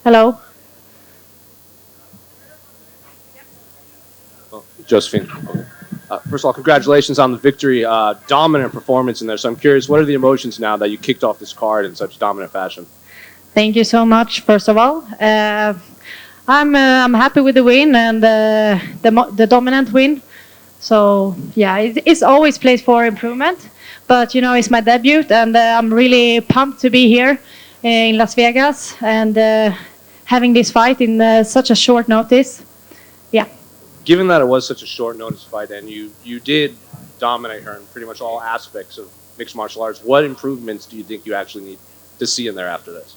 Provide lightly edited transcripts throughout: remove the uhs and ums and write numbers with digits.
Hello. Oh, Josephine. Okay. First of all, congratulations on the victory. Dominant performance in there. So I'm curious, what are the emotions now that you kicked off this card in such dominant fashion? Thank you so much. First of all, I'm happy with the win and the dominant win. So yeah, it's always place for improvement, but it's my debut, and I'm really pumped to be here in Las Vegas and having this fight in such a short notice. Yeah. Given that it was such a short notice fight and you did dominate her in pretty much all aspects of mixed martial arts, what improvements do you think you actually need to see in there after this?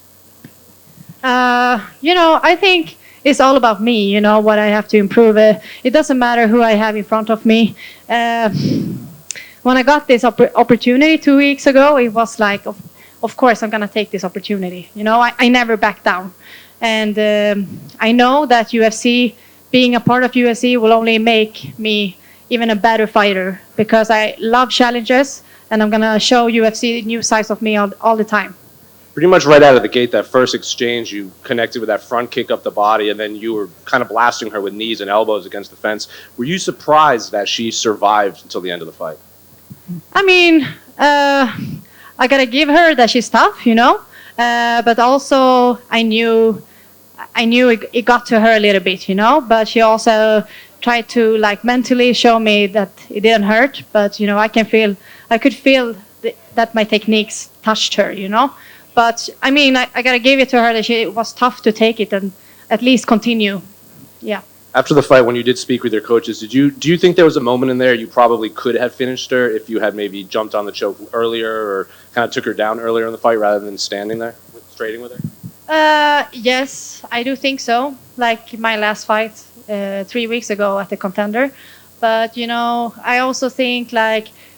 I think it's all about me, what I have to improve. It doesn't matter who I have in front of me. When I got this opportunity 2 weeks ago, it was like, of course, I'm going to take this opportunity. I never back down. And I know that UFC, being a part of UFC, will only make me even a better fighter because I love challenges, and I'm going to show UFC new sides of me all the time. Pretty much right out of the gate, that first exchange, you connected with that front kick up the body, and then you were kind of blasting her with knees and elbows against the fence. Were you surprised that she survived until the end of the fight? I mean, I got to give her that she's tough, but also I knew it got to her a little bit, but she also tried to mentally show me that it didn't hurt, but I could feel that my techniques touched her, But I mean, I gotta give it to her that it was tough to take it and at least continue. Yeah. After the fight, when you did speak with your coaches, do you think there was a moment in there you probably could have finished her if you had maybe jumped on the choke earlier or kind of took her down earlier in the fight rather than standing there trading with her? Yes, I do think so. Like my last fight 3 weeks ago at the Contender, but I also think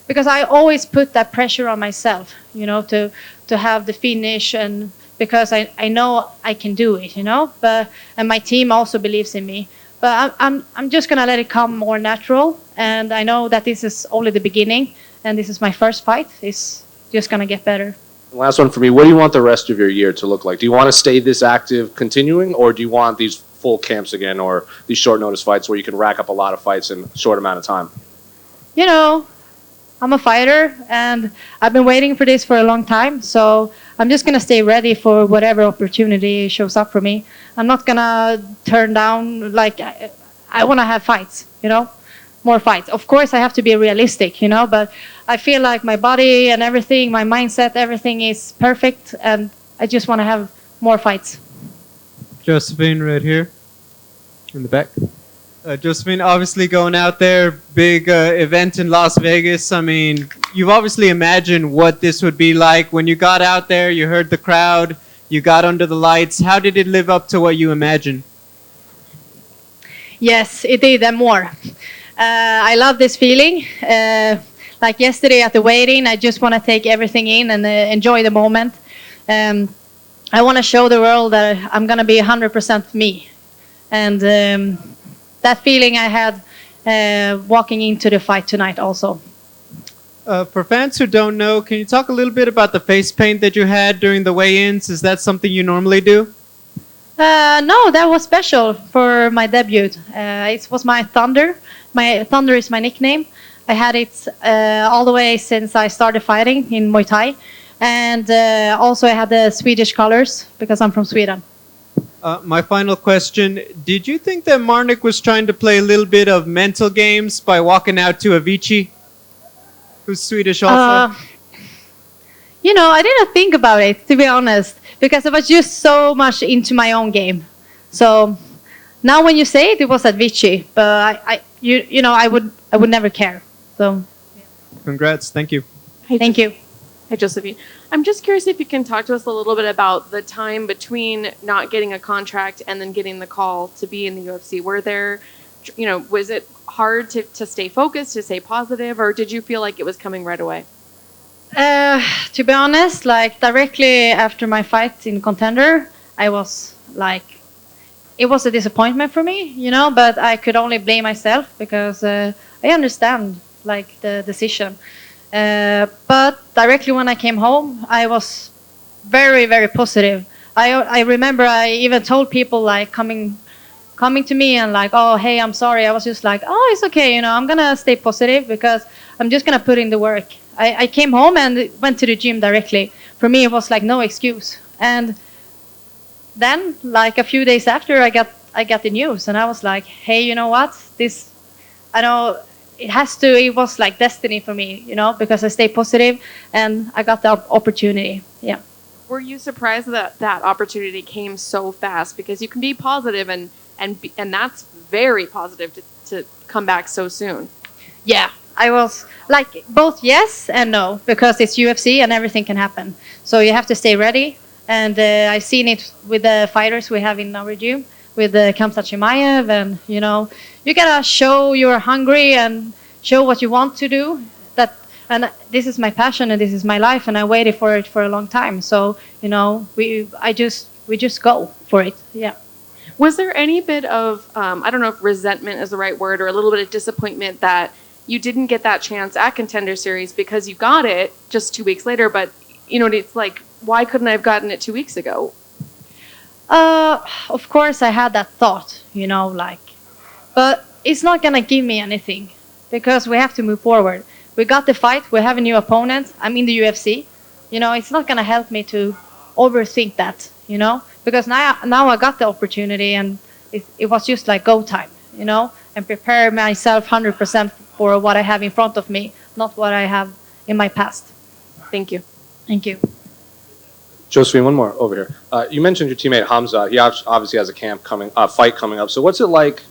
because I always put that pressure on myself, to have the finish, and because I know I can do it, but and my team also believes in me. But I'm just gonna let it come more natural, and I know that this is only the beginning, and this is my first fight. It's just gonna get better. Last one for me. What do you want the rest of your year to look like? Do you want to stay this active continuing, or do you want these full camps again, or these short notice fights where you can rack up a lot of fights in a short amount of time? I'm a fighter, and I've been waiting for this for a long time. So I'm just gonna stay ready for whatever opportunity shows up for me. I'm not gonna turn down. I want to have fights, more fights. Of course, I have to be realistic, but I feel like my body and everything, my mindset, everything is perfect, and I just want to have more fights. Josephine, right here in the back. Josephine, obviously going out there, big event in Las Vegas. I mean, you've obviously imagined what this would be like. When you got out there, you heard the crowd, you got under the lights. How did it live up to what you imagined? Yes, it did, and more. I love this feeling. Like yesterday at the weigh-in, I just want to take everything in and enjoy the moment. I want to show the world that I'm going to be 100% me. And that feeling I had walking into the fight tonight also. For fans who don't know, can you talk a little bit about the face paint that you had during the weigh-ins? Is that something you normally do? No, that was special for my debut. It was my Thunder. My Thunder is my nickname. I had it all the way since I started fighting in Muay Thai. And also I had the Swedish colors because I'm from Sweden. My final question, did you think that Marnik was trying to play a little bit of mental games by walking out to Avicii, who's Swedish also? I didn't think about it, to be honest, because I was just so much into my own game. So now when you say it, it was Avicii, but I would never care. So Congrats, thank you. Thank you. Hi, Josephine. I'm just curious if you can talk to us a little bit about the time between not getting a contract and then getting the call to be in the UFC. Was it hard to stay focused, to stay positive, or did you feel like it was coming right away? To be honest, directly after my fight in Contender, I was it was a disappointment for me, but I could only blame myself because I understand the decision. But directly when I came home, I was very, very positive I remember I even told people like coming to me and like, oh, hey, I'm sorry. I was just like, oh, it's okay. You know, I'm going to stay positive because I'm just going to put in the work. I came home and went to the gym directly. For me, it was like no excuse. And then like a few days after I got the news and I was like, hey, you know what? I know it was like destiny for me, you know, because I stay positive and I got the opportunity. Yeah. Were you surprised that that opportunity came so fast? Because you can be positive and that's very positive to come back so soon. Yeah, I was like both yes and no because it's UFC and everything can happen. So you have to stay ready. And I've seen it with the fighters we have in our gym with Khamzat Chimaev, and you know you gotta show you're hungry and show what you want to do. And this is my passion and this is my life, and I waited for it for a long time. So you know we just go for it. Yeah. Was there any bit of, I don't know if resentment is the right word, or a little bit of disappointment that you didn't get that chance at Contender Series because you got it just 2 weeks later, but, you know, it's like, why couldn't I have gotten it 2 weeks ago? Of course, I had that thought, you know, like, but it's not going to give me anything because we have to move forward. We got the fight. We have a new opponent. I'm in the UFC. You know, it's not going to help me to overthink that, you know, because now I got the opportunity and it was just like go time, you know, and prepare myself 100% for what I have in front of me, not what I have in my past. Thank you. Thank you. Josephine, one more over here. You mentioned your teammate Khamzat. He obviously has a fight coming up. So what's it like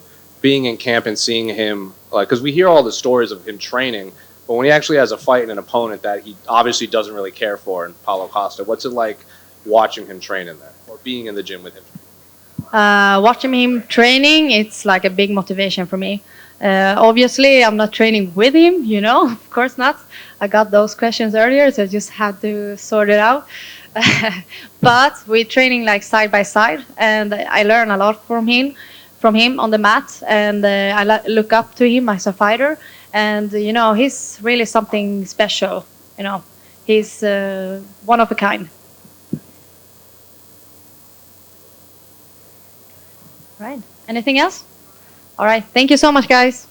being in camp and seeing him? Like, because we hear all the stories of him training, but when he actually has a fight and an opponent that he obviously doesn't really care for, in Paulo Costa, what's it like watching him train in there or being in the gym with him? Watching him training, it's like a big motivation for me. Obviously, I'm not training with him, you know, of course not. I got those questions earlier, so I just had to sort it out. But we're training like side by side, and I learn a lot from him on the mat, and I look up to him as a fighter. And you know, he's really something special. You know, he's one of a kind. Right. Anything else? All right. Thank you so much, guys.